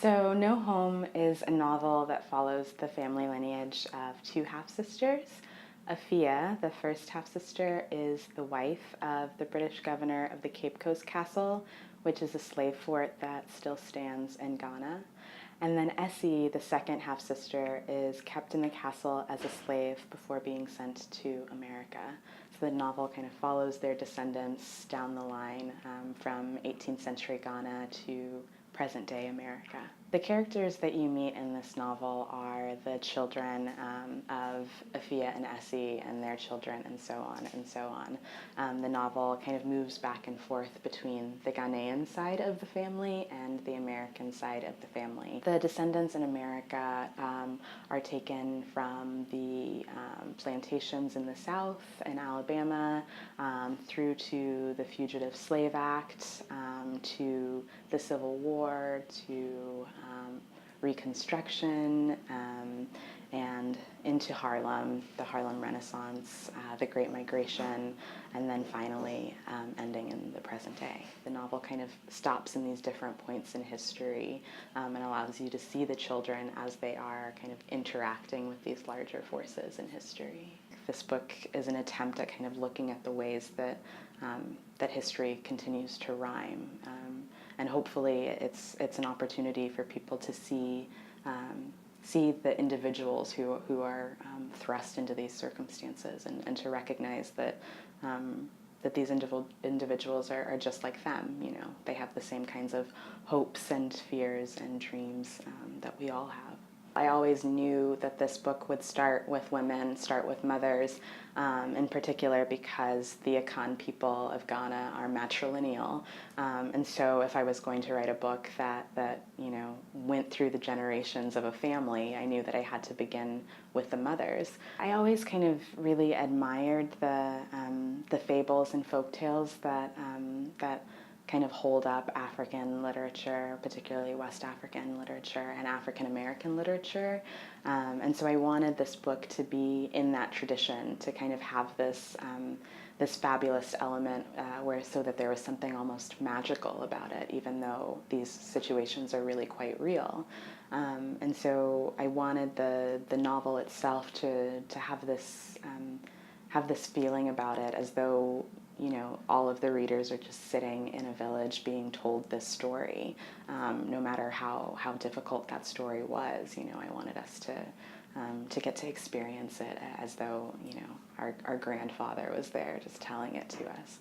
So, No Home is a novel that follows the family lineage of two half-sisters. Afia, the first half-sister, is the wife of the British governor of the Cape Coast Castle, which is a slave fort that still stands in Ghana. And then Essie, the second half-sister, is kept in the castle as a slave before being sent to America. So the novel kind of follows their descendants down the line from 18th century Ghana to present-day America. The characters that you meet in this novel are the children of Afia and Essie and their children, and so on and so on. The novel kind of moves back and forth between the Ghanaian side of the family and the American side of the family. The descendants in America are taken from the plantations in the South in Alabama through to the Fugitive Slave Act, to the Civil War, to Reconstruction, and into Harlem, the Harlem Renaissance, the Great Migration, and then finally ending in the present day. The novel kind of stops in these different points in history and allows you to see the children as they are kind of interacting with these larger forces in history. This book is an attempt at kind of looking at the ways that that history continues to rhyme. And hopefully it's an opportunity for people to see the individuals who are thrust into these circumstances, and to recognize that that these individuals are just like them. You know, they have the same kinds of hopes and fears and dreams that we all have. I always knew that this book would start with women, start with mothers, in particular because the Akan people of Ghana are matrilineal. And so if I was going to write a book that you know, went through the generations of a family, I knew that I had to begin with the mothers. I always kind of really admired the fables and folktales that kind of hold up African literature, particularly West African literature and African American literature. And so I wanted this book to be in that tradition, to kind of have this this fabulous element so that there was something almost magical about it, even though these situations are really quite real. And so I wanted the novel itself to have this feeling about it, as though, you know, all of the readers are just sitting in a village being told this story, no matter how difficult that story was. You know, I wanted us to get to experience it as though, you know, our grandfather was there just telling it to us.